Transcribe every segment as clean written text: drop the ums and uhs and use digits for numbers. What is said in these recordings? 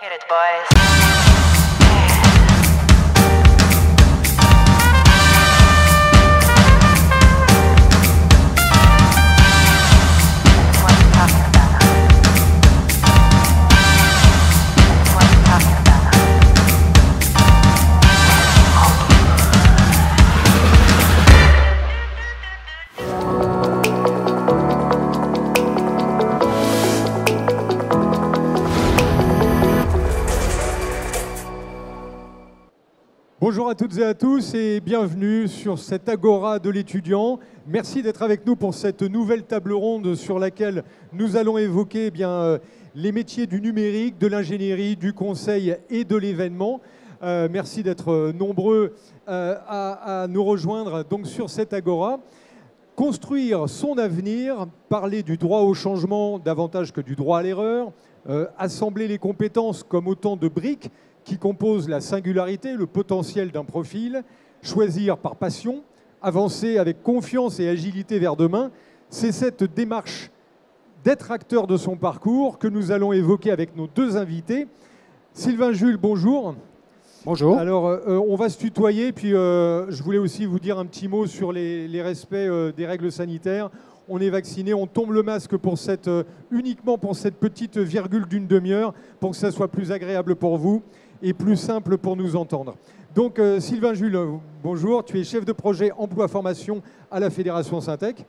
Hit it, boys. Bonjour à toutes et à tous et bienvenue sur cette Agora de l'étudiant. Merci d'être avec nous pour cette nouvelle table ronde sur laquelle nous allons évoquer les métiers du numérique, de l'ingénierie, du conseil et de l'événement. Merci d'être nombreux à nous rejoindre donc sur cette Agora. Construire son avenir, parler du droit au changement davantage que du droit à l'erreur, assembler les compétences comme autant de briques qui composent la singularité, le potentiel d'un profil, choisir par passion, avancer avec confiance et agilité vers demain, c'est cette démarche d'être acteur de son parcours que nous allons évoquer avec nos deux invités. Sylvain Jules, bonjour. Bonjour. Alors, on va se tutoyer, puis je voulais aussi vous dire un petit mot sur les respects des règles sanitaires. On est vacciné, on tombe le masque uniquement pour cette petite virgule d'une demi-heure, pour que ça soit plus agréable pour vous et plus simple pour nous entendre. Donc, Sylvain Jules, bonjour. Tu es chef de projet emploi-formation à la Fédération Syntec.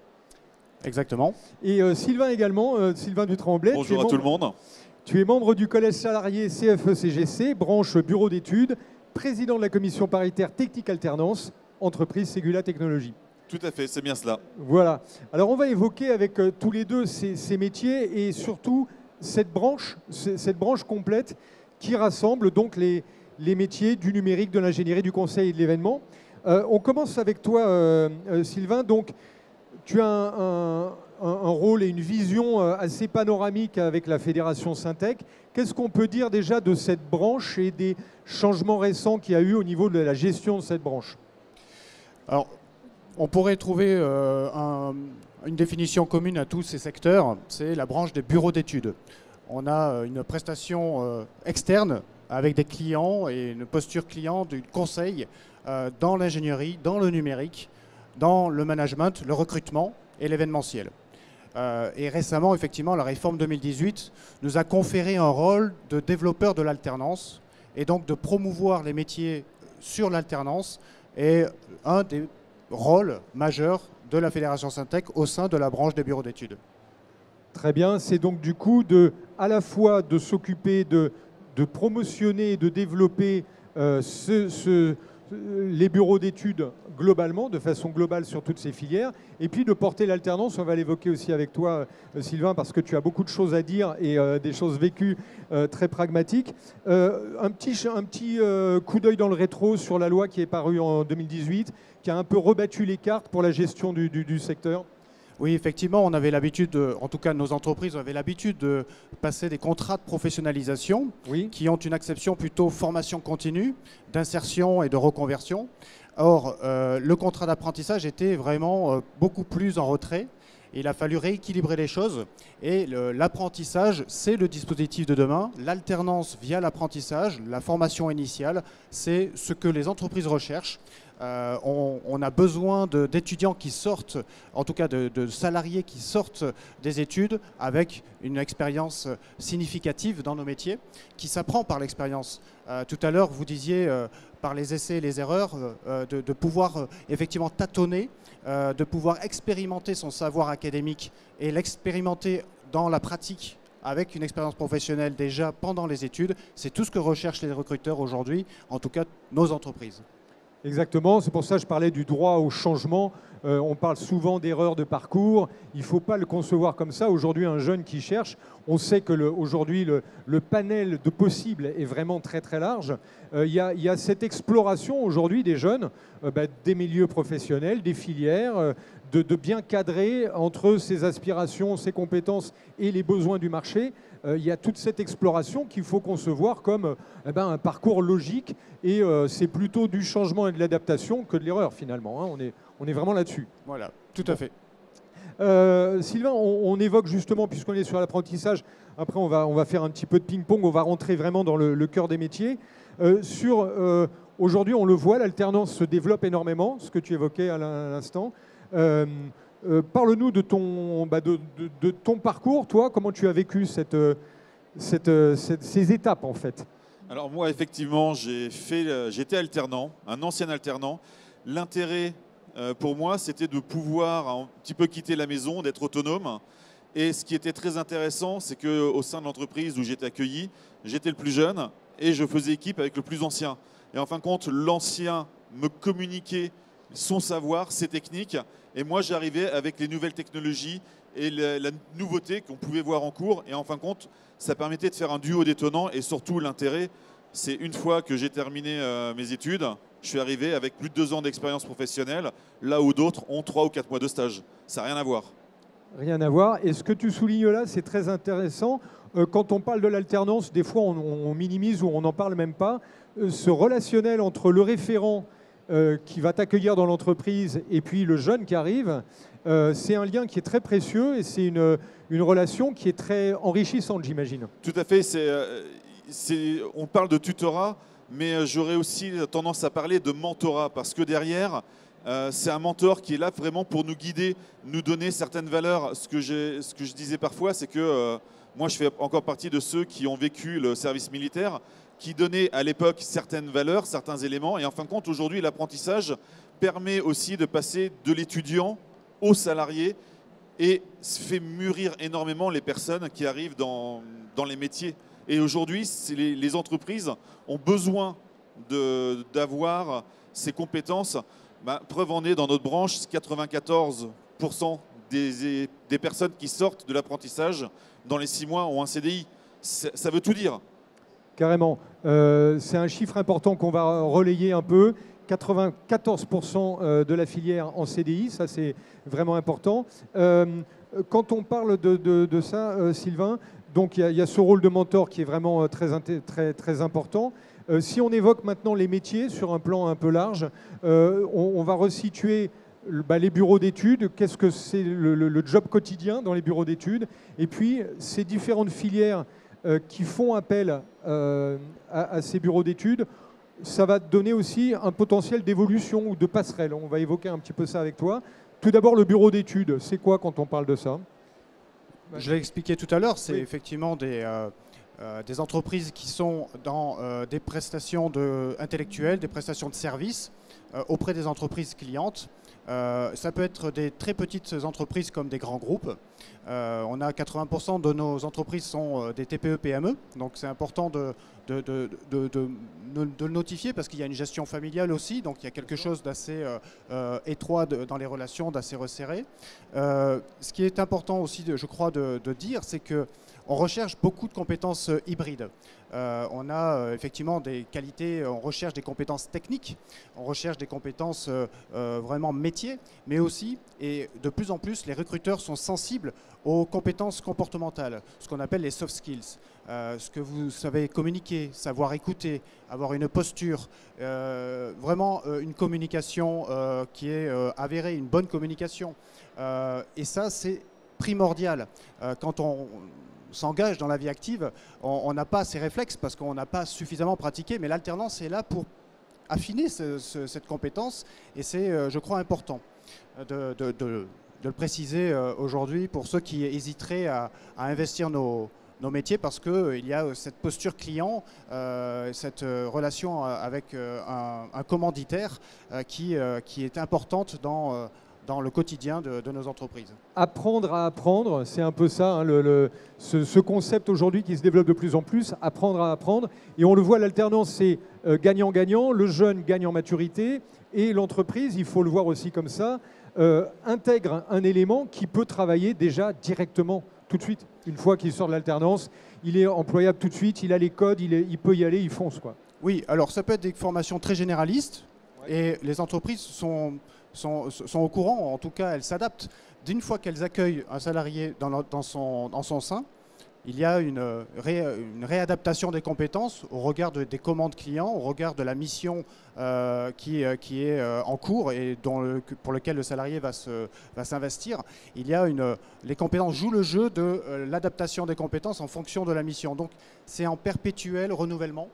Exactement. Et Sylvain également, Sylvain Dutremblay. Bonjour à tout le monde. Tu es membre du collège salarié CFE-CGC, branche bureau d'études, président de la commission paritaire technique alternance, entreprise Ségula Technologies. Tout à fait, c'est bien cela. Voilà. Alors on va évoquer avec tous les deux ces métiers et surtout cette branche complète qui rassemble donc les métiers du numérique, de l'ingénierie, du conseil et de l'événement. On commence avec toi, Sylvain. Donc tu as un rôle et une vision assez panoramique avec la Fédération Syntec. Qu'est-ce qu'on peut dire déjà de cette branche et des changements récents qu'il y a eu au niveau de la gestion de cette branche? Alors, on pourrait trouver une définition commune à tous ces secteurs, c'est la branche des bureaux d'études. On a une prestation externe avec des clients et une posture client du conseil dans l'ingénierie, dans le numérique, dans le management, le recrutement et l'événementiel. Et récemment, effectivement, la réforme 2018 nous a conféré un rôle de développeur de l'alternance et donc de promouvoir les métiers sur l'alternance et un des rôles majeurs de la Fédération Syntec au sein de la branche des bureaux d'études. Très bien, c'est donc du coup à la fois de s'occuper de promotionner et de développer les bureaux d'études globalement, de façon globale sur toutes ces filières, et puis de porter l'alternance. On va l'évoquer aussi avec toi, Sylvain, parce que tu as beaucoup de choses à dire et des choses vécues très pragmatiques. Un petit coup d'œil dans le rétro sur la loi qui est parue en 2018, qui a un peu rebattu les cartes pour la gestion du secteur. Oui, effectivement, on avait l'habitude, en tout cas nos entreprises avaient l'habitude de passer des contrats de professionnalisation qui ont une acception plutôt formation continue, d'insertion et de reconversion. Or, le contrat d'apprentissage était vraiment beaucoup plus en retrait. Il a fallu rééquilibrer les choses et l'apprentissage, c'est le dispositif de demain. L'alternance via l'apprentissage, la formation initiale, c'est ce que les entreprises recherchent. On a besoin d'étudiants qui sortent, en tout cas de salariés qui sortent des études avec une expérience significative dans nos métiers, qui s'apprend par l'expérience. Tout à l'heure, vous disiez par les essais et les erreurs, de pouvoir effectivement tâtonner, de pouvoir expérimenter son savoir académique et l'expérimenter dans la pratique avec une expérience professionnelle déjà pendant les études. C'est tout ce que recherchent les recruteurs aujourd'hui, en tout cas nos entreprises. Exactement, c'est pour ça que je parlais du droit au changement. On parle souvent d'erreurs de parcours. Il ne faut pas le concevoir comme ça. Aujourd'hui, un jeune qui cherche, on sait que aujourd'hui, le panel de possibles est vraiment très très large. Il y a cette exploration aujourd'hui des jeunes, des milieux professionnels, des filières, de bien cadrer entre ses aspirations, ses compétences et les besoins du marché. Il y a toute cette exploration qu'il faut concevoir comme un parcours logique et c'est plutôt du changement et de l'adaptation que de l'erreur finalement. On est vraiment là-dessus. Voilà, tout à fait. Sylvain, on évoque justement, puisqu'on est sur l'apprentissage, après on va faire un petit peu de ping-pong, on va rentrer vraiment dans le cœur des métiers. Aujourd'hui, on le voit, l'alternance se développe énormément, ce que tu évoquais à l'instant. Parle-nous de ton parcours, toi, comment tu as vécu ces étapes en fait. Alors moi, effectivement, j'étais alternant, un ancien alternant. L'intérêt pour moi, c'était de pouvoir un petit peu quitter la maison, d'être autonome. Et ce qui était très intéressant, c'est qu'au sein de l'entreprise où j'étais accueilli, j'étais le plus jeune et je faisais équipe avec le plus ancien. Et en fin de compte, l'ancien me communiquait son savoir, ses techniques. Et moi, j'arrivais avec les nouvelles technologies et la nouveauté qu'on pouvait voir en cours. Et en fin de compte, ça permettait de faire un duo détonnant. Et surtout, l'intérêt, c'est une fois que j'ai terminé mes études, je suis arrivé avec plus de 2 ans d'expérience professionnelle, là où d'autres ont 3 ou 4 mois de stage. Ça n'a rien à voir. Rien à voir. Et ce que tu soulignes là, c'est très intéressant. Quand on parle de l'alternance, des fois, on minimise ou on n'en parle même pas. Ce relationnel entre le référent qui va t'accueillir dans l'entreprise et puis le jeune qui arrive, c'est un lien qui est très précieux et c'est une relation qui est très enrichissante, j'imagine. Tout à fait. On parle de tutorat, mais j'aurais aussi tendance à parler de mentorat parce que derrière, c'est un mentor qui est là vraiment pour nous guider, nous donner certaines valeurs. Ce que je disais parfois, c'est que moi, je fais encore partie de ceux qui ont vécu le service militaire, qui donnaient à l'époque certaines valeurs, certains éléments. Et en fin de compte, aujourd'hui, l'apprentissage permet aussi de passer de l'étudiant au salarié et fait mûrir énormément les personnes qui arrivent dans les métiers. Et aujourd'hui, les entreprises ont besoin d'avoir ces compétences. Preuve en est, dans notre branche, 94% des personnes qui sortent de l'apprentissage dans les 6 mois ont un CDI. Ça veut tout dire. Carrément. C'est un chiffre important qu'on va relayer un peu. 94% de la filière en CDI, ça c'est vraiment important. Quand on parle de ça, Sylvain, donc il y a ce rôle de mentor qui est vraiment très important. Si on évoque maintenant les métiers sur un plan un peu large, on va resituer les bureaux d'études, qu'est-ce que c'est le job quotidien dans les bureaux d'études, et puis ces différentes filières qui font appel à ces bureaux d'études, ça va donner aussi un potentiel d'évolution ou de passerelle. On va évoquer un petit peu ça avec toi. Tout d'abord, le bureau d'études, c'est quoi quand on parle de ça? Je l'ai expliqué tout à l'heure, c'est effectivement des entreprises qui sont dans des prestations intellectuelles, des prestations de services auprès des entreprises clientes. Ça peut être des très petites entreprises comme des grands groupes. On a 80% de nos entreprises sont des TPE-PME, donc c'est important de le notifier parce qu'il y a une gestion familiale aussi, donc il y a quelque chose d'assez étroit dans les relations, d'assez resserré. Ce qui est important aussi, je crois, de dire, c'est qu'on recherche beaucoup de compétences hybrides. On a effectivement des qualités, on recherche des compétences techniques, on recherche des compétences vraiment métiers, mais aussi, et de plus en plus, les recruteurs sont sensibles aux compétences comportementales, ce qu'on appelle les soft skills. Ce que vous savez communiquer, savoir écouter, avoir une posture, vraiment une communication qui est avérée, une bonne communication. Et ça, c'est primordial. Quand on s'engage dans la vie active, on n'a pas ces réflexes parce qu'on n'a pas suffisamment pratiqué, mais l'alternance est là pour affiner cette compétence et c'est, je crois, important de le préciser aujourd'hui pour ceux qui hésiteraient à investir nos métiers parce qu'il y a cette posture client, cette relation avec un commanditaire qui est importante dans le quotidien de nos entreprises. Apprendre à apprendre, c'est un peu ça, hein, ce concept aujourd'hui qui se développe de plus en plus, apprendre à apprendre. Et on le voit, l'alternance, c'est gagnant-gagnant, le jeune gagne en maturité et l'entreprise, il faut le voir aussi comme ça, intègre un élément qui peut travailler déjà directement tout de suite. Une fois qu'il sort de l'alternance, il est employable tout de suite, il a les codes, il peut y aller, il fonce, quoi. Oui, alors ça peut être des formations très généralistes et les entreprises sont au courant, en tout cas elles s'adaptent. D'une fois qu'elles accueillent un salarié dans son sein, il y a une réadaptation des compétences au regard des commandes clients, au regard de la mission qui est en cours et pour lequel le salarié va s'investir. Les compétences jouent le jeu de l'adaptation des compétences en fonction de la mission. Donc c'est en perpétuel renouvellement.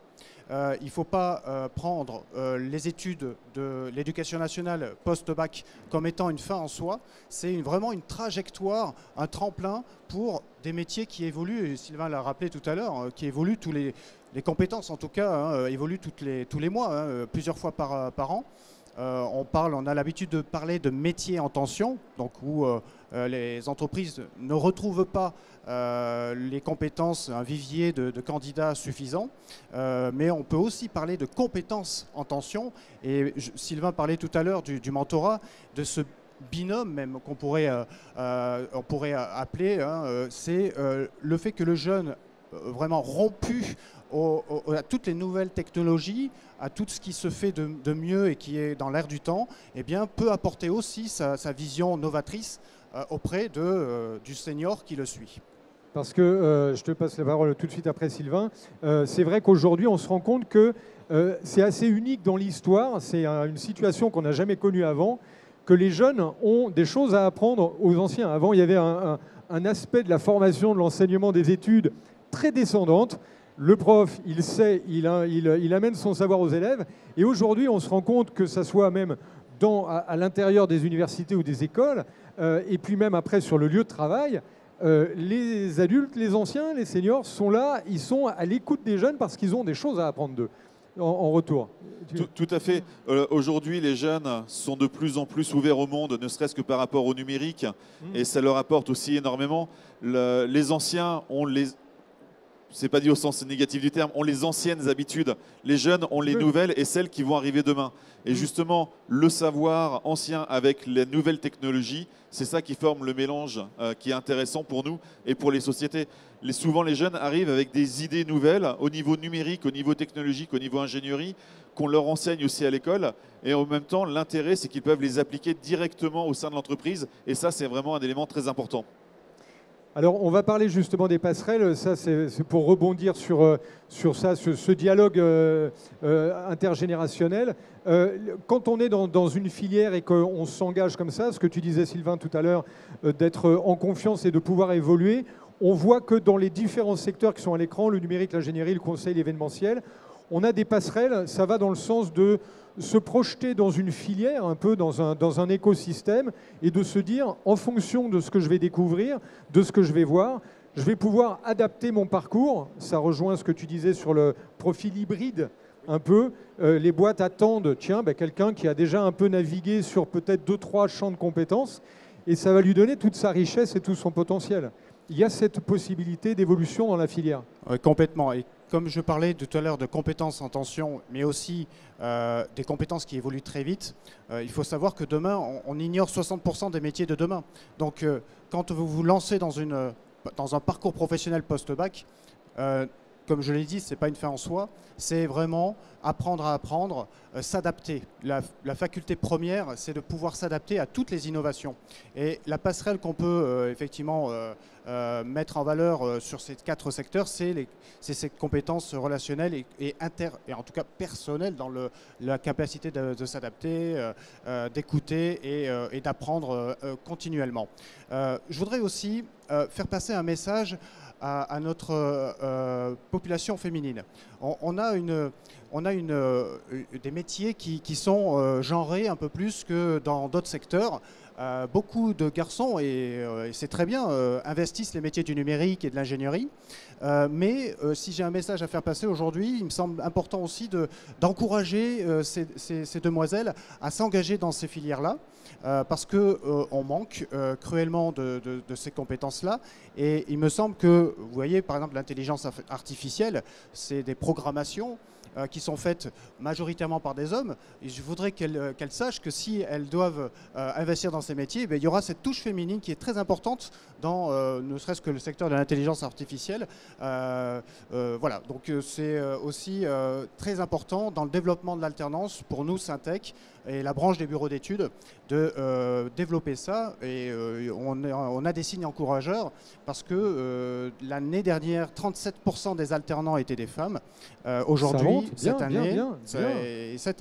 Il ne faut pas prendre les études de l'éducation nationale post-bac comme étant une fin en soi. C'est vraiment une trajectoire, un tremplin pour des métiers qui évoluent, et Sylvain l'a rappelé tout à l'heure, qui évoluent les compétences en tout cas, évoluent tous les mois, plusieurs fois par an. On a l'habitude de parler de métiers en tension, donc où les entreprises ne retrouvent pas les compétences, un vivier de candidats suffisant, mais on peut aussi parler de compétences en tension. Et Sylvain parlait tout à l'heure du mentorat, de ce binôme même qu'on pourrait appeler, c'est le fait que le jeune vraiment rompu à toutes les nouvelles technologies, à tout ce qui se fait de mieux et qui est dans l'air du temps, eh bien, peut apporter aussi sa vision novatrice auprès du senior qui le suit. Parce que, je te passe la parole tout de suite après Sylvain, c'est vrai qu'aujourd'hui on se rend compte que c'est assez unique dans l'histoire, c'est une situation qu'on n'a jamais connue avant, que les jeunes ont des choses à apprendre aux anciens. Avant, il y avait un aspect de la formation, de l'enseignement des études très descendante. Le prof, il sait, il amène son savoir aux élèves. Et aujourd'hui, on se rend compte que ça soit même à l'intérieur des universités ou des écoles, et puis même après sur le lieu de travail, les adultes, les anciens, les seniors sont là, ils sont à l'écoute des jeunes parce qu'ils ont des choses à apprendre d'eux en retour. Tout à fait. Aujourd'hui, les jeunes sont de plus en plus ouverts au monde, ne serait-ce que par rapport au numérique, et ça leur apporte aussi énormément. Les anciens ont c'est pas dit au sens négatif du terme, ont les anciennes habitudes. Les jeunes ont les nouvelles et celles qui vont arriver demain. Et justement, le savoir ancien avec les nouvelles technologies, c'est ça qui forme le mélange qui est intéressant pour nous et pour les sociétés. Souvent, les jeunes arrivent avec des idées nouvelles au niveau numérique, au niveau technologique, au niveau ingénierie, qu'on leur enseigne aussi à l'école. Et en même temps, l'intérêt, c'est qu'ils peuvent les appliquer directement au sein de l'entreprise. Et ça, c'est vraiment un élément très important. Alors, on va parler justement des passerelles. Ça, c'est pour rebondir sur ce dialogue intergénérationnel. Quand on est dans une filière et qu'on s'engage comme ça, ce que tu disais, Sylvain, tout à l'heure, d'être en confiance et de pouvoir évoluer, on voit que dans les différents secteurs qui sont à l'écran, le numérique, l'ingénierie, le conseil, l'événementiel, on a des passerelles. Ça va dans le sens de se projeter dans une filière, un peu dans un écosystème, et de se dire, en fonction de ce que je vais découvrir, de ce que je vais voir, je vais pouvoir adapter mon parcours. Ça rejoint ce que tu disais sur le profil hybride, un peu. Les boîtes attendent, tiens, quelqu'un qui a déjà un peu navigué sur peut-être 2-3 champs de compétences, et ça va lui donner toute sa richesse et tout son potentiel. Il y a cette possibilité d'évolution dans la filière. Oui, complètement. Et comme je parlais tout à l'heure de compétences en tension, mais aussi des compétences qui évoluent très vite, il faut savoir que demain, on ignore 60% des métiers de demain. Donc, quand vous vous lancez dans un parcours professionnel post-bac, comme je l'ai dit, ce n'est pas une fin en soi, c'est vraiment apprendre à apprendre, s'adapter. La faculté première, c'est de pouvoir s'adapter à toutes les innovations. Et la passerelle qu'on peut effectivement mettre en valeur sur ces 4 secteurs, c'est ces compétences relationnelles et en tout cas personnelles dans la capacité de s'adapter, d'écouter et d'apprendre continuellement. Je voudrais aussi faire passer un message à notre population féminine. On a des métiers qui sont genrés un peu plus que dans d'autres secteurs. Beaucoup de garçons, et c'est très bien, investissent les métiers du numérique et de l'ingénierie. Mais si j'ai un message à faire passer aujourd'hui, il me semble important aussi d'encourager ces demoiselles à s'engager dans ces filières-là. Parce qu'on manque cruellement de ces compétences-là. Et il me semble que, vous voyez, par exemple, l'intelligence artificielle, c'est des programmations qui sont faites majoritairement par des hommes. Et je voudrais qu'elles sachent que si elles doivent investir dans ces métiers, il y aura cette touche féminine qui est très importante dans ne serait-ce que le secteur de l'intelligence artificielle. Voilà, donc c'est aussi très important dans le développement de l'alternance pour nous, Syntec, et la branche des bureaux d'études, de développer ça. Et on a des signes encourageurs parce que l'année dernière, 37% des alternants étaient des femmes. Aujourd'hui, cette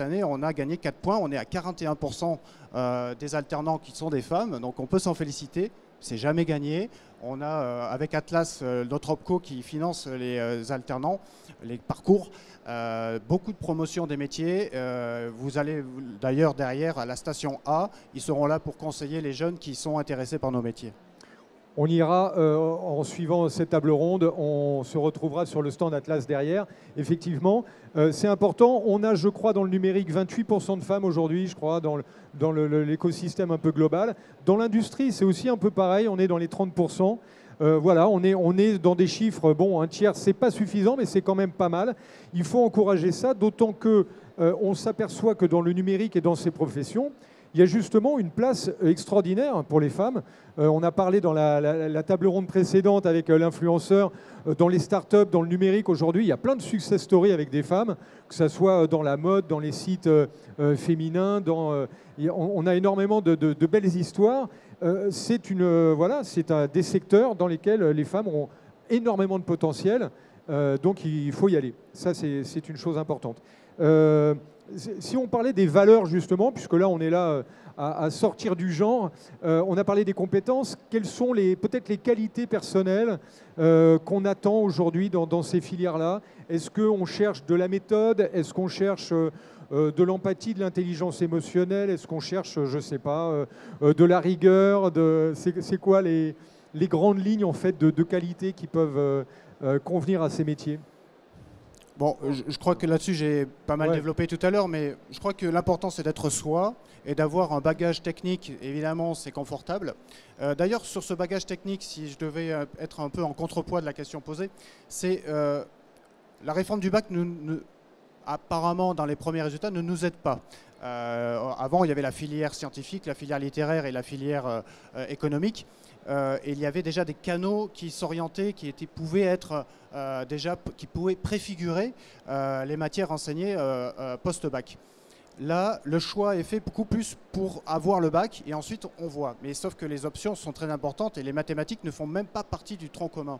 année, on a gagné 4 points. On est à 41% des alternants qui sont des femmes. Donc on peut s'en féliciter. C'est jamais gagné. On a, avec Atlas, notre OPCO qui finance les alternants, les parcours, beaucoup de promotion des métiers. Vous allez d'ailleurs derrière à la station A, ils seront là pour conseiller les jeunes qui sont intéressés par nos métiers. On ira en suivant cette table ronde, on se retrouvera sur le stand Atlas derrière. Effectivement, c'est important. On a, je crois, dans le numérique, 28% de femmes aujourd'hui, je crois, dans l'écosystème un peu global. Dans l'industrie, c'est aussi un peu pareil, on est dans les 30%. Voilà, on est dans des chiffres, bon, un tiers, c'est pas suffisant, mais c'est quand même pas mal. Il faut encourager ça, d'autant que on s'aperçoit que dans le numérique et dans ces professions, il y a justement une place extraordinaire pour les femmes. On a parlé dans la table ronde précédente avec l'influenceur, dans les startups, dans le numérique. Aujourd'hui, il y a plein de success stories avec des femmes, que ce soit dans la mode, dans les sites féminins. On a énormément de belles histoires. C'est des secteurs dans lesquels les femmes ont énormément de potentiel. Donc, il faut y aller. Ça, c'est une chose importante. Si on parlait des valeurs justement, puisque là on est là à sortir du genre, on a parlé des compétences, quelles sont peut-être les qualités personnelles qu'on attend aujourd'hui dans ces filières-là? Est-ce qu'on cherche de la méthode? Est-ce qu'on cherche de l'empathie, de l'intelligence émotionnelle? Est-ce qu'on cherche, je ne sais pas, de la rigueur? C'est quoi les grandes lignes en fait de qualités qui peuvent convenir à ces métiers? Bon, je crois que là-dessus, j'ai pas mal développé tout à l'heure, mais je crois que l'important, c'est d'être soi et d'avoir un bagage technique. Évidemment, c'est confortable. D'ailleurs, sur ce bagage technique, si je devais être un peu en contrepoids de la question posée, c'est la réforme du bac, apparemment, dans les premiers résultats, ne nous aide pas. Avant, il y avait la filière scientifique, la filière littéraire et la filière économique. Et il y avait déjà des canaux qui s'orientaient, qui pouvaient préfigurer les matières enseignées post-bac. Là, le choix est fait beaucoup plus pour avoir le bac et ensuite on voit. Mais sauf que les options sont très importantes et les mathématiques ne font même pas partie du tronc commun.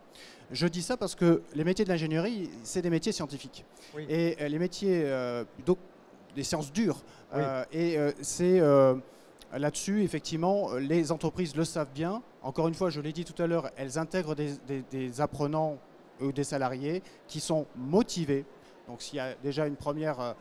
Je dis ça parce que les métiers de l'ingénierie, c'est des métiers scientifiques. Oui. Et les métiers des sciences dures. Oui. C'est là-dessus, effectivement, les entreprises le savent bien. Encore une fois, je l'ai dit tout à l'heure, elles intègrent des apprenants ou des salariés qui sont motivés. Donc s'il y a déjà une première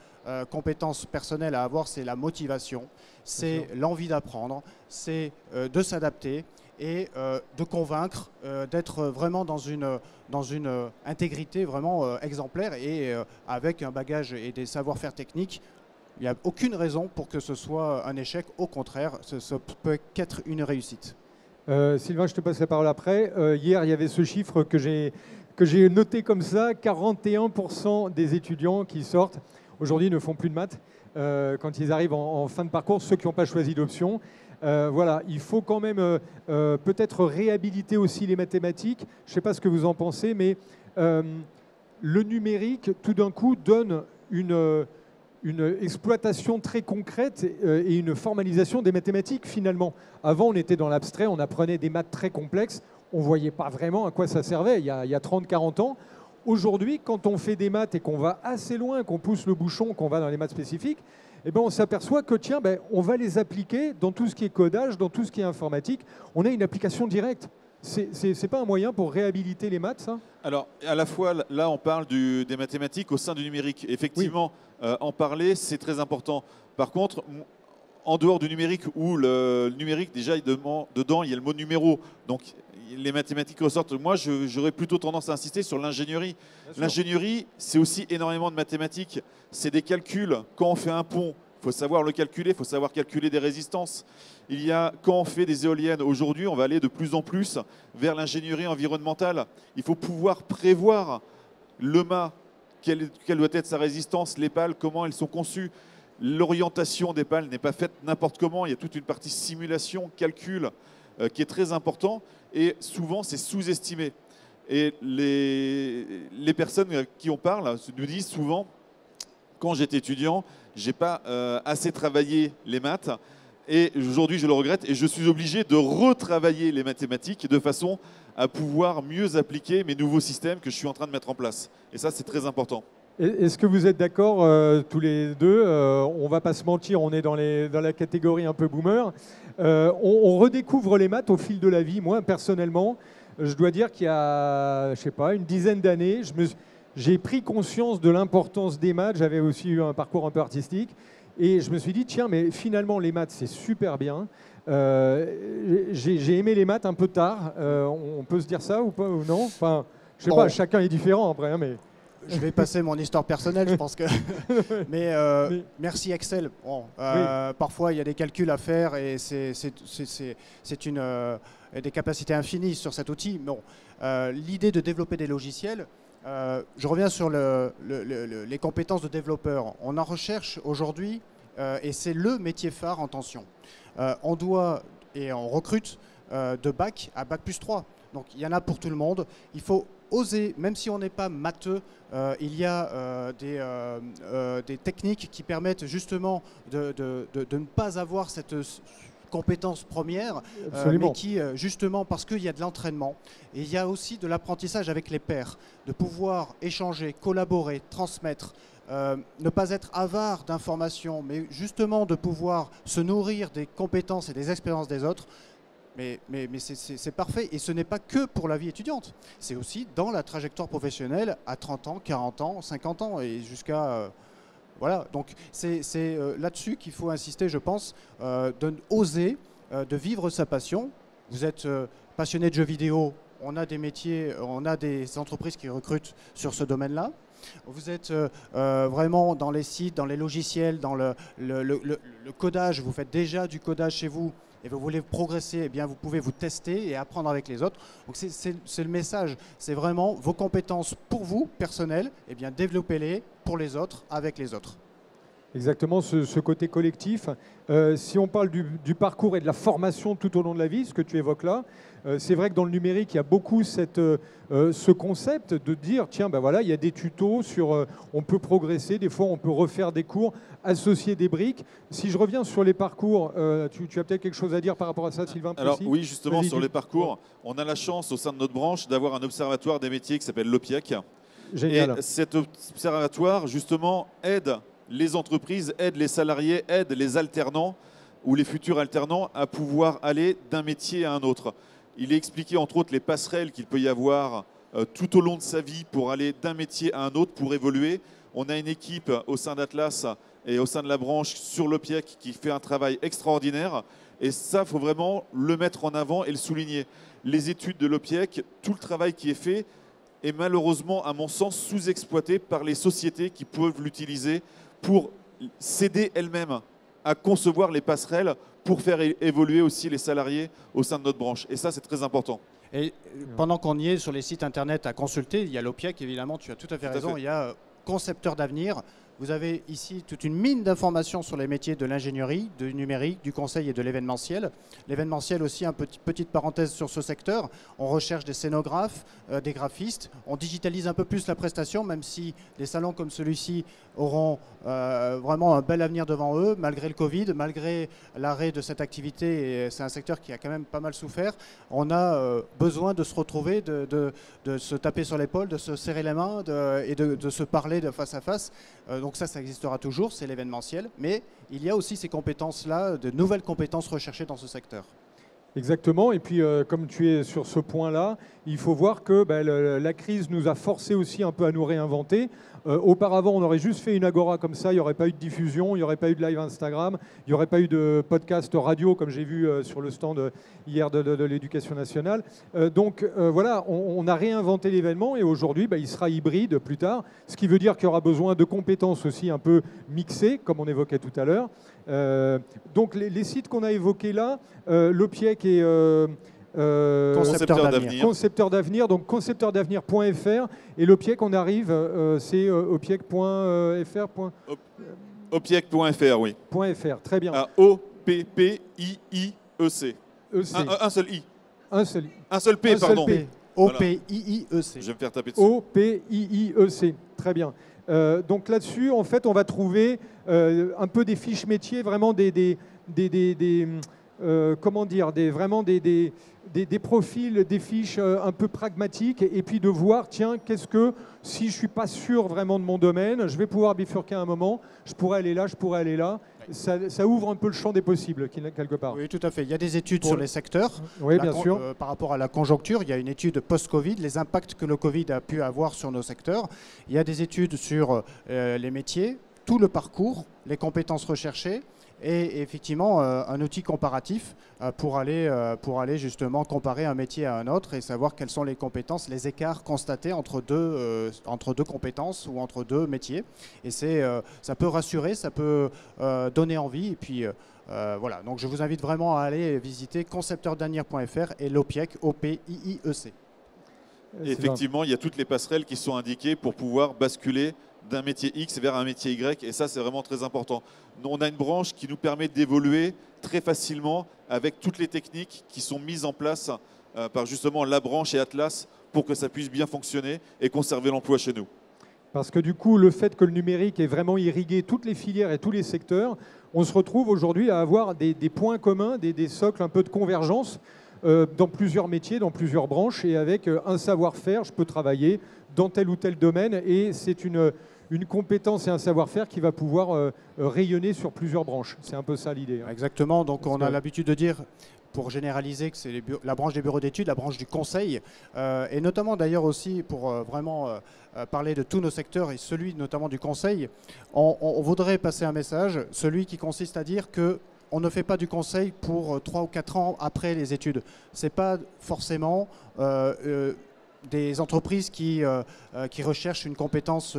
compétence personnelle à avoir, c'est la motivation, c'est l'envie d'apprendre, c'est de s'adapter et de convaincre, d'être vraiment dans une intégrité vraiment exemplaire et avec un bagage et des savoir-faire techniques. Il n'y a aucune raison pour que ce soit un échec. Au contraire, ce peut qu'être une réussite. Sylvain, je te passe la parole après. Hier, il y avait ce chiffre que j'ai noté comme ça. 41% des étudiants qui sortent aujourd'hui ne font plus de maths quand ils arrivent en fin de parcours, ceux qui n'ont pas choisi d'option. Voilà, il faut quand même peut-être réhabiliter aussi les mathématiques. Je ne sais pas ce que vous en pensez, mais le numérique, tout d'un coup, donne une exploitation très concrète et une formalisation des mathématiques finalement. Avant, on était dans l'abstrait, on apprenait des maths très complexes, on ne voyait pas vraiment à quoi ça servait il y a 30-40 ans. Aujourd'hui, quand on fait des maths et qu'on va assez loin, qu'on pousse le bouchon, qu'on va dans les maths spécifiques, eh ben on s'aperçoit que tiens, on va les appliquer dans tout ce qui est codage, dans tout ce qui est informatique. On a une application directe. C'est pas un moyen pour réhabiliter les maths, ça? Alors, à la fois, là, on parle des mathématiques au sein du numérique. Effectivement, oui. En parler, c'est très important. Par contre, en dehors du numérique, où le numérique, déjà, dedans, il y a le mot numéro. Donc, les mathématiques ressortent. Moi, j'aurais plutôt tendance à insister sur l'ingénierie. L'ingénierie, c'est aussi énormément de mathématiques. C'est des calculs. Quand on fait un pont, il faut savoir le calculer, il faut savoir calculer des résistances. Quand on fait des éoliennes, aujourd'hui, on va aller de plus en plus vers l'ingénierie environnementale. Il faut pouvoir prévoir le mât, quelle doit être sa résistance, les pales, comment elles sont conçues. L'orientation des pales n'est pas faite n'importe comment. Il y a toute une partie simulation, calcul, qui est très important. Et souvent, c'est sous-estimé. Et les personnes qui on parle nous disent souvent, quand j'étais étudiant, je n'ai pas assez travaillé les maths. Et aujourd'hui, je le regrette et je suis obligé de retravailler les mathématiques de façon à pouvoir mieux appliquer mes nouveaux systèmes que je suis en train de mettre en place. Et ça, c'est très important. Est-ce que vous êtes d'accord tous les deux on ne va pas se mentir, on est dans la catégorie un peu boomer. On redécouvre les maths au fil de la vie. Moi, personnellement, je dois dire qu'il y a, je sais pas, une dizaine d'années, j'ai pris conscience de l'importance des maths. J'avais aussi eu un parcours un peu artistique. Et je me suis dit, tiens, mais finalement, les maths, c'est super bien. J'ai aimé les maths un peu tard. On peut se dire ça ou pas ou non? Enfin, je sais pas, chacun est différent après, hein, mais... Je vais passer mon histoire personnelle, je pense que. Mais merci Excel. Bon, parfois, il y a des calculs à faire et c'est des capacités infinies sur cet outil. Bon, l'idée de développer des logiciels, je reviens sur les compétences de développeur. On en recherche aujourd'hui et c'est le métier phare en tension. On doit et on recrute de bac à bac plus 3. Donc il y en a pour tout le monde. Il faut oser, même si on n'est pas matheux, il y a des techniques qui permettent justement de ne pas avoir cette compétence première, mais qui, justement, parce qu'il y a de l'entraînement, et il y a aussi de l'apprentissage avec les pairs, de pouvoir échanger, collaborer, transmettre, ne pas être avare d'informations, mais justement de pouvoir se nourrir des compétences et des expériences des autres. Mais c'est parfait. Et ce n'est pas que pour la vie étudiante. C'est aussi dans la trajectoire professionnelle à 30 ans, 40 ans, 50 ans et jusqu'à... voilà. Donc c'est là-dessus qu'il faut insister, je pense, d'oser, de vivre sa passion. Vous êtes passionné de jeux vidéo, on a des métiers, on a des entreprises qui recrutent sur ce domaine-là. Vous êtes vraiment dans les sites, dans les logiciels, dans le codage. Vous faites déjà du codage chez vous. Et vous voulez progresser, eh bien vous pouvez vous tester et apprendre avec les autres. Donc c'est le message, c'est vraiment vos compétences pour vous, personnelles, eh bien développez-les pour les autres, avec les autres. Exactement, ce côté collectif. Si on parle du parcours et de la formation tout au long de la vie, ce que tu évoques là, c'est vrai que dans le numérique, il y a beaucoup ce concept de dire, tiens, ben voilà, il y a des tutos sur, on peut progresser, des fois on peut refaire des cours, associer des briques. Si je reviens sur les parcours, tu as peut-être quelque chose à dire par rapport à ça, Sylvain? Alors oui, justement, sur les parcours, on a la chance au sein de notre branche d'avoir un observatoire des métiers qui s'appelle l'OPIEC. Génial. Et cet observatoire, justement, aide les entreprises, aide les salariés, aide les alternants ou les futurs alternants à pouvoir aller d'un métier à un autre. Il est expliqué entre autres les passerelles qu'il peut y avoir tout au long de sa vie pour aller d'un métier à un autre, pour évoluer. On a une équipe au sein d'Atlas et au sein de la branche sur l'OPIEC qui fait un travail extraordinaire. Et ça, il faut vraiment le mettre en avant et le souligner. Les études de l'OPIEC, tout le travail qui est fait est malheureusement, à mon sens, sous-exploité par les sociétés qui peuvent l'utiliser pour s'aider elles-mêmes à concevoir les passerelles pour faire évoluer aussi les salariés au sein de notre branche. Et ça, c'est très important. Et pendant qu'on y est sur les sites internet à consulter, il y a l'OPIEC, évidemment, tu as tout à fait raison, il y a Concepteur d'avenir. Vous avez ici toute une mine d'informations sur les métiers de l'ingénierie, du numérique, du conseil et de l'événementiel. L'événementiel aussi, petite parenthèse sur ce secteur. On recherche des scénographes, des graphistes. On digitalise un peu plus la prestation, même si des salons comme celui-ci auront vraiment un bel avenir devant eux, malgré le Covid, malgré l'arrêt de cette activité. Et c'est un secteur qui a quand même pas mal souffert. On a besoin de se retrouver, de se taper sur l'épaule, de se serrer les mains et de se parler de face à face. Donc ça existera toujours, c'est l'événementiel, mais il y a aussi ces compétences-là, de nouvelles compétences recherchées dans ce secteur. Exactement, et puis comme tu es sur ce point-là, il faut voir que la crise nous a forcé aussi un peu à nous réinventer. Auparavant, on aurait juste fait une agora comme ça, il n'y aurait pas eu de diffusion, il n'y aurait pas eu de live Instagram, il n'y aurait pas eu de podcast radio, comme j'ai vu sur le stand hier de l'Éducation nationale. Donc voilà, on a réinventé l'événement et aujourd'hui, il sera hybride plus tard, ce qui veut dire qu'il y aura besoin de compétences aussi un peu mixées, comme on évoquait tout à l'heure. Donc les sites qu'on a évoqués là, l'OPIEC et Concepteur d'avenir, donc concepteurdavenir.fr et l'OPIEC, on arrive, c'est opiec.fr. Opiec.fr, oui. .fr, très bien. O-P-P-I-I-E-C. Un seul I. Un seul I. Un seul P, pardon. O-P-I-I-E-C. Je vais me faire taper dessus. O-P-I-I-E-C, très bien. Donc là-dessus, en fait, on va trouver un peu des fiches métiers, vraiment des comment dire, vraiment des profils, des fiches un peu pragmatiques, et puis de voir, tiens, si je ne suis pas sûr vraiment de mon domaine, je vais pouvoir bifurquer à un moment, je pourrais aller là, je pourrais aller là. Ça ouvre un peu le champ des possibles, quelque part. Oui, tout à fait. Il y a des études sur les secteurs. Oui, bien sûr. Par rapport à la conjoncture, il y a une étude post-Covid, les impacts que le Covid a pu avoir sur nos secteurs. Il y a des études sur les métiers, tout le parcours, les compétences recherchées, et effectivement un outil comparatif pour aller justement comparer un métier à un autre et savoir quelles sont les compétences, les écarts constatés entre deux compétences ou entre deux métiers. Et ça peut rassurer, ça peut donner envie. Et puis voilà, donc je vous invite vraiment à aller visiter concepteurdavenir.fr et l'OPIEC, OPIIEC. Effectivement, il y a toutes les passerelles qui sont indiquées pour pouvoir basculer d'un métier X vers un métier Y, et ça c'est vraiment très important. On a une branche qui nous permet d'évoluer très facilement avec toutes les techniques qui sont mises en place par justement la branche et Atlas pour que ça puisse bien fonctionner et conserver l'emploi chez nous. Parce que du coup, le fait que le numérique ait vraiment irrigué toutes les filières et tous les secteurs, on se retrouve aujourd'hui à avoir des points communs, des socles un peu de convergence dans plusieurs métiers, dans plusieurs branches, et avec un savoir-faire, je peux travailler dans tel ou tel domaine, et c'est une compétence et un savoir-faire qui va pouvoir rayonner sur plusieurs branches. C'est un peu ça l'idée. Exactement, donc on a l'habitude de dire, pour généraliser, que c'est la branche des bureaux d'études, la branche du conseil, et notamment d'ailleurs aussi pour vraiment parler de tous nos secteurs et celui notamment du conseil, on voudrait passer un message, celui qui consiste à dire que on ne fait pas du conseil pour 3 ou 4 ans après les études. Ce n'est pas forcément des entreprises qui recherchent une compétence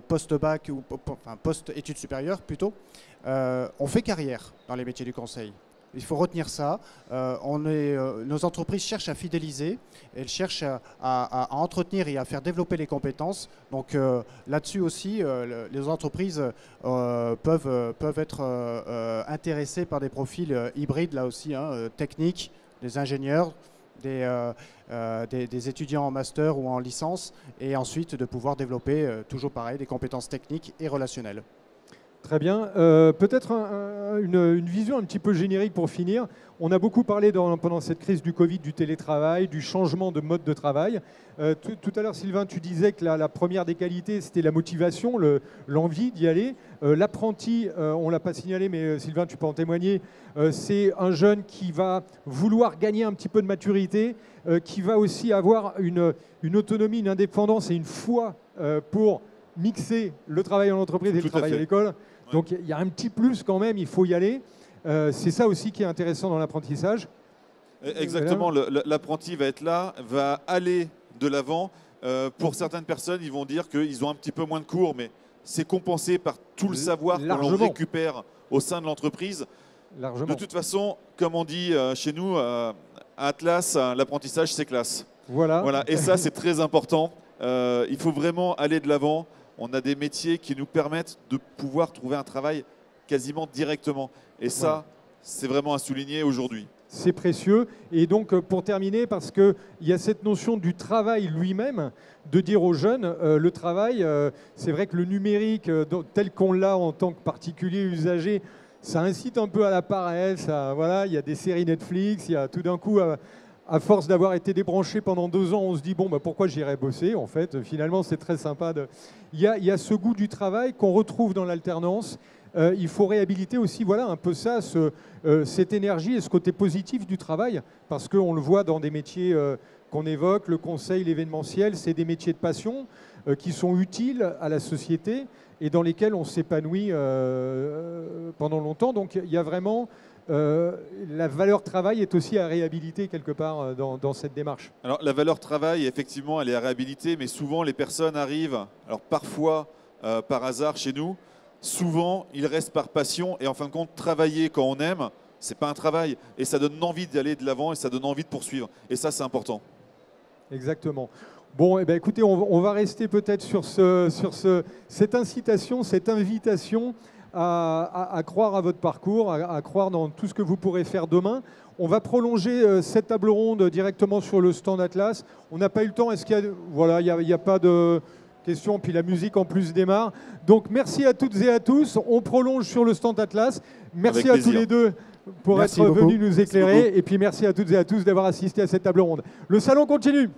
post-bac ou post-études supérieures plutôt. On fait carrière dans les métiers du conseil. Il faut retenir ça. Nos entreprises cherchent à fidéliser, elles cherchent à entretenir et à faire développer les compétences. Donc là-dessus aussi, les entreprises peuvent être intéressées par des profils hybrides, là aussi, techniques, des ingénieurs, des étudiants en master ou en licence, et ensuite de pouvoir développer, toujours pareil, des compétences techniques et relationnelles. Très bien. Peut-être une vision un petit peu générique pour finir. On a beaucoup parlé pendant cette crise du Covid du télétravail, du changement de mode de travail. Tout à l'heure, Sylvain, tu disais que la première des qualités, c'était la motivation, l'envie d'y aller. L'apprenti, on ne l'a pas signalé, mais Sylvain, tu peux en témoigner, c'est un jeune qui va vouloir gagner un petit peu de maturité, qui va aussi avoir une autonomie, une indépendance et une foi pour mixer le travail en entreprise et le travail à l'école. Ouais. Donc il y a un petit plus quand même, il faut y aller. C'est ça aussi qui est intéressant dans l'apprentissage. Exactement, l'apprenti va être là, va aller de l'avant. Pour certaines personnes, ils vont dire qu'ils ont un petit peu moins de cours, mais c'est compensé par tout le savoir que l'on récupère au sein de l'entreprise. De toute façon, comme on dit chez nous, à Atlas, l'apprentissage, c'est classe. Voilà. Et ça, c'est très important. Il faut vraiment aller de l'avant. On a des métiers qui nous permettent de pouvoir trouver un travail quasiment directement. Et ça, c'est vraiment à souligner aujourd'hui. C'est précieux. Et donc, pour terminer, parce qu'il y a cette notion du travail lui-même, de dire aux jeunes, le travail, c'est vrai que le numérique, tel qu'on l'a en tant que particulier usager, ça incite un peu à la paresse. Voilà, il y a des séries Netflix, il y a tout d'un coup... à force d'avoir été débranché pendant 2 ans, on se dit, bon, bah, pourquoi j'irais bosser? En fait, finalement, c'est très sympa. Il y a ce goût du travail qu'on retrouve dans l'alternance. Il faut réhabiliter aussi un peu ça, cette énergie et ce côté positif du travail, parce qu'on le voit dans des métiers qu'on évoque, le conseil, l'événementiel, c'est des métiers de passion qui sont utiles à la société et dans lesquels on s'épanouit pendant longtemps. Donc, il y a vraiment... la valeur travail est aussi à réhabiliter quelque part dans cette démarche. Alors la valeur travail, effectivement, elle est à réhabiliter, mais souvent les personnes arrivent, alors parfois par hasard chez nous, souvent ils restent par passion, et en fin de compte, travailler quand on aime, c'est pas un travail, et ça donne envie d'aller de l'avant, et ça donne envie de poursuivre, et ça c'est important. Exactement. Bon, écoutez, on va rester peut-être sur cette incitation, cette invitation à croire à votre parcours, à croire dans tout ce que vous pourrez faire demain. On va prolonger cette table ronde directement sur le stand Atlas. On n'a pas eu le temps. Est-ce qu'il y a, il y a pas de questions, puis la musique en plus démarre. Donc merci à toutes et à tous. On prolonge sur le stand Atlas. Merci à tous les deux pour être venus nous éclairer. Et puis merci à toutes et à tous d'avoir assisté à cette table ronde. Le salon continue.